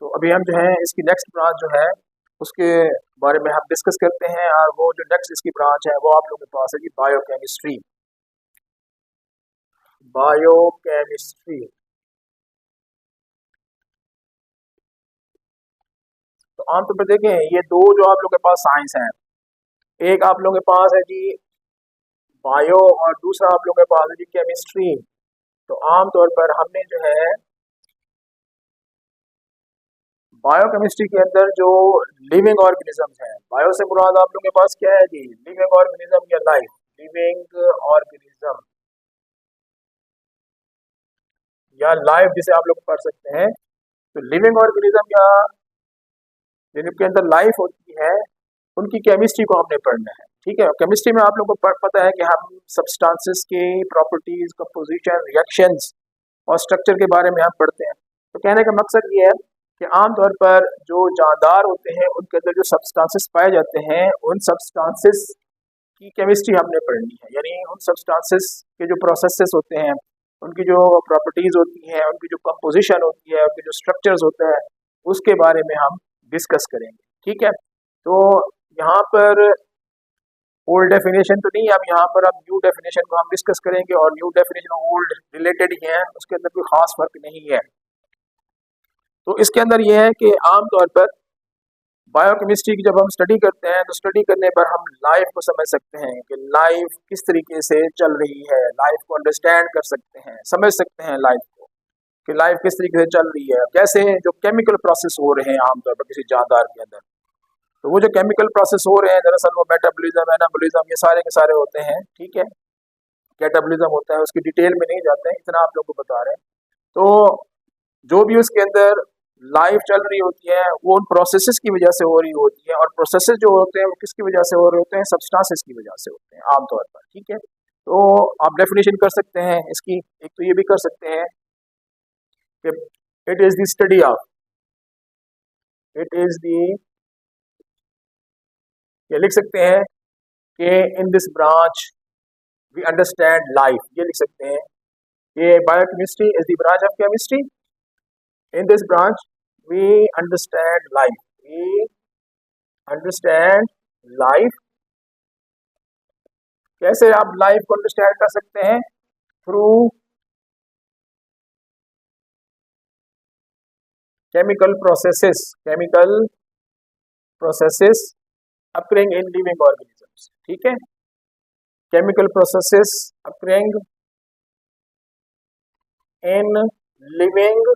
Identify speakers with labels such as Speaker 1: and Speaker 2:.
Speaker 1: तो अभी हम जो है इसकी नेक्स्ट ब्रांच जो है उसके बारे में हम डिस्कस करते हैं, और वो जो नेक्स्ट इसकी ब्रांच है वो आप लोगों के पास है जी बायोकेमिस्ट्री। बायोकेमिस्ट्री तो आमतौर पर देखें ये दो जो आप लोगों के पास साइंस है, एक आप लोगों के पास है जी बायो और दूसरा आप लोगों के पास है जी केमिस्ट्री। तो आमतौर पर हमने जो है बायोकेमिस्ट्री के अंदर जो लिविंग ऑर्गेनिजम्स हैं, बायो से मुराद आप लोगों के पास क्या है जी, लिविंग ऑर्गेनिज्म या लाइफ, लिविंग ऑर्गेनिज्म या लाइफ जिसे आप लोग पढ़ सकते हैं। तो लिविंग ऑर्गेनिज्म या जिनके अंदर लाइफ होती है उनकी केमिस्ट्री को हमने पढ़ना है। ठीक है, केमिस्ट्री में आप लोगों को पता है कि हम सब्सटेंसेस के प्रॉपर्टीज, कंपोजिशन, रिएक्शंस और स्ट्रक्चर के बारे में हम पढ़ते हैं। तो कहने का मकसद ये है कि आमतौर पर जो जानदार होते हैं उनके अंदर जो सब्सटेंसेस पाए जाते हैं उन सब्सटेंसेस की केमिस्ट्री हमने पढ़नी है, यानी उन सब्सटेंसेस के जो प्रोसेसेस होते हैं, उनकी जो प्रॉपर्टीज होती हैं, उनकी जो कंपोजिशन होती है, उनके जो स्ट्रक्चर्स होते हैं, उसके बारे में हम डिस्कस करेंगे। ठीक है, तो यहाँ पर ओल्ड डेफिनेशन तो नहीं, अब यहाँ पर अब न्यू डेफिनेशन को हम डिस्कस करेंगे, और न्यू डेफिनेशन ओल्ड रिलेटेड ही है, उसके अंदर कोई खास फर्क नहीं है। तो इसके अंदर यह है कि आमतौर पर बायोकेमिस्ट्री की जब हम स्टडी करते हैं तो स्टडी करने पर हम लाइफ को समझ सकते हैं कि लाइफ किस तरीके से चल रही है, लाइफ को अंडरस्टैंड कर सकते हैं, समझ सकते हैं लाइफ को कि लाइफ किस तरीके से चल रही है, कैसे जो केमिकल प्रोसेस हो रहे हैं आमतौर पर किसी जानदार के अंदर। तो वो जो केमिकल प्रोसेस हो रहे हैं दरअसल वो मेटाबॉलिज्म, एनाबॉलिज्म, ये सारे के सारे होते हैं। ठीक है, कैटाबॉलिज्म होता है, उसकी डिटेल में नहीं जाते हैं, इतना आप लोग को बता रहे हैं। तो जो भी उसके अंदर लाइफ चल रही होती है वो उन प्रोसेसेस की वजह से हो रही होती है, और प्रोसेसेस जो होते हैं वो किसकी वजह से हो रहे होते हैं, सब्सटेंसेस की वजह से होते हैं आमतौर पर। ठीक है, तो आप डेफिनेशन कर सकते हैं इसकी, एक तो ये भी कर सकते हैं कि it is the study of, it is the, ये लिख सकते हैं कि in this branch we understand life, ये लिख सकते हैं कि biochemistry is the branch of chemistry, in this branch we understand life, we understand life। कैसे आप लाइफ को अंडरस्टैंड कर सकते हैं, through chemical processes, chemical processes occurring in living organisms। ठीक है, chemical processes occurring in living